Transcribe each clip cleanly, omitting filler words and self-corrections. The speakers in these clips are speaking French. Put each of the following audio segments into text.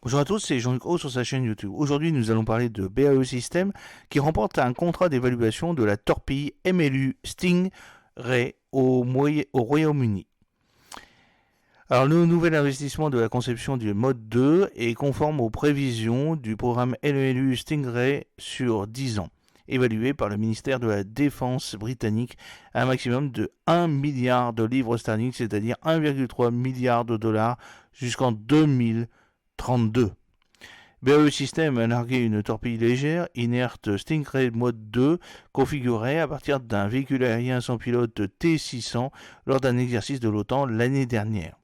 Bonjour à tous, c'est Jean-Luc Haut sur sa chaîne YouTube. Aujourd'hui, nous allons parler de BAE Systems qui remporte un contrat d'évaluation de la torpille MLU Stingray au Royaume-Uni. Alors, le nouvel investissement de la conception du mode 2 est conforme aux prévisions du programme MLU Stingray sur 10 ans, évalué par le ministère de la Défense britannique à un maximum de 1 milliard de livres sterling, c'est-à-dire 1,3 milliard de dollars jusqu'en 2032. BAE Systems a largué une torpille légère, inerte Stingray Mode 2, configurée à partir d'un véhicule aérien sans pilote T-600 lors d'un exercice de l'OTAN l'année dernière.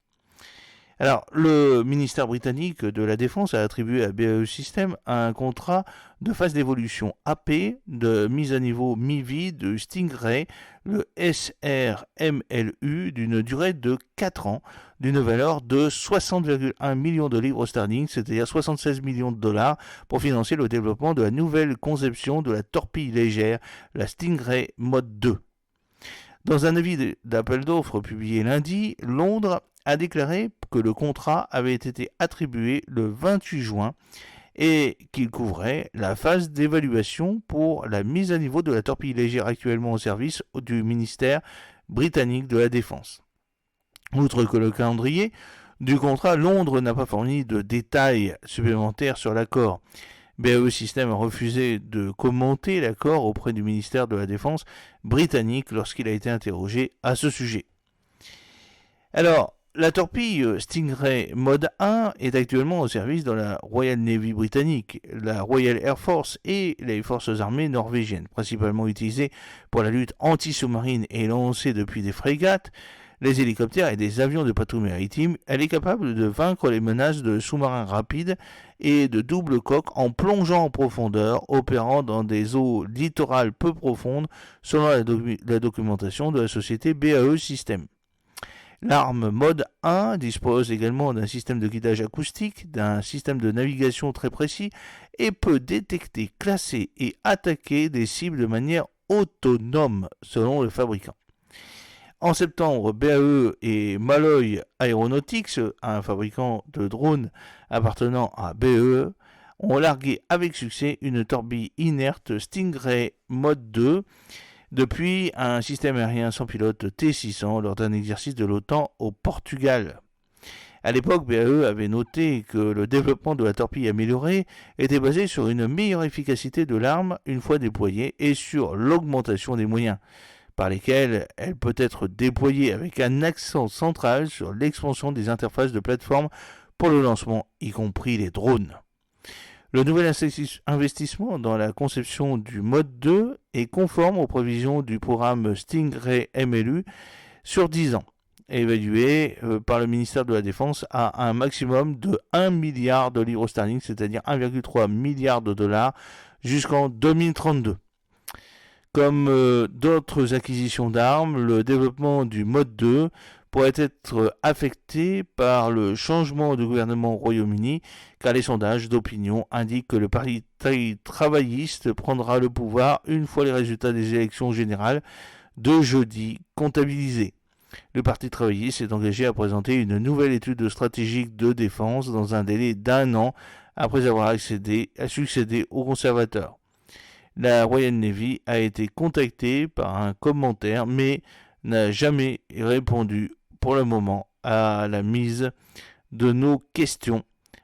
Alors, le ministère britannique de la Défense a attribué à BAE Systems un contrat de phase d'évolution AP de mise à niveau mi-vie de Stingray, le SRMLU, d'une durée de 4 ans, d'une valeur de 60,1 millions de livres sterling, c'est-à-dire 76 millions de dollars, pour financer le développement de la nouvelle conception de la torpille légère, la Stingray Mode 2. Dans un avis d'appel d'offres publié lundi, Londres a déclaré que le contrat avait été attribué le 28 juin et qu'il couvrait la phase d'évaluation pour la mise à niveau de la torpille légère actuellement au service du ministère britannique de la Défense. Outre que le calendrier du contrat, Londres n'a pas fourni de détails supplémentaires sur l'accord. BAE Systems a refusé de commenter l'accord auprès du ministère de la Défense britannique lorsqu'il a été interrogé à ce sujet. Alors, la torpille Stingray Mode 1 est actuellement au service dans la Royal Navy britannique, la Royal Air Force et les forces armées norvégiennes, principalement utilisée pour la lutte anti-sous-marine et lancée depuis des frégates, les hélicoptères et des avions de patrouille maritime. Elle est capable de vaincre les menaces de sous-marins rapides et de double coque en plongeant en profondeur, opérant dans des eaux littorales peu profondes, selon la documentation de la société BAE Systems. L'arme Mode 1 dispose également d'un système de guidage acoustique, d'un système de navigation très précis et peut détecter, classer et attaquer des cibles de manière autonome, selon le fabricant. En septembre, BAE et Malloy Aeronautics, un fabricant de drones appartenant à BAE, ont largué avec succès une torpille inerte Stingray Mode 2 depuis un système aérien sans pilote T-600 lors d'un exercice de l'OTAN au Portugal. À l'époque, BAE avait noté que le développement de la torpille améliorée était basé sur une meilleure efficacité de l'arme une fois déployée et sur l'augmentation des moyens, par lesquels elle peut être déployée avec un accent central sur l'expansion des interfaces de plateforme pour le lancement, y compris les drones. Le nouvel investissement dans la conception du mode 2 est conforme aux prévisions du programme Stingray MLU sur 10 ans, évalué par le ministère de la Défense à un maximum de 1 milliard de livres sterling, c'est-à-dire 1,3 milliard de dollars, jusqu'en 2032. Comme d'autres acquisitions d'armes, le développement du mode 2 pourrait être affecté par le changement de gouvernement au Royaume-Uni, car les sondages d'opinion indiquent que le Parti travailliste prendra le pouvoir une fois les résultats des élections générales de jeudi comptabilisés. Le Parti travailliste est engagé à présenter une nouvelle étude stratégique de défense dans un délai d'1 an après avoir succédé aux conservateurs. La Royal Navy a été contactée par un commentaire, mais n'a jamais répondu pour le moment à la mise de nos questions,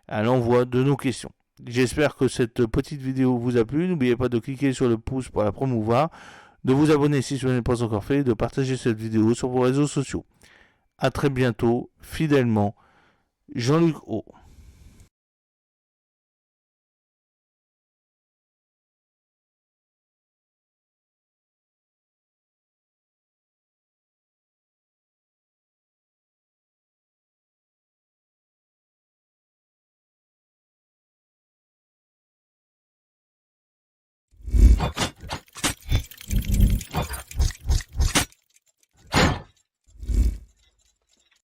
à l'envoi de nos questions. J'espère que cette petite vidéo vous a plu. N'oubliez pas de cliquer sur le pouce pour la promouvoir, de vous abonner si ce n'est pas encore fait, de partager cette vidéo sur vos réseaux sociaux. A très bientôt, fidèlement, Jean-Luc Haut.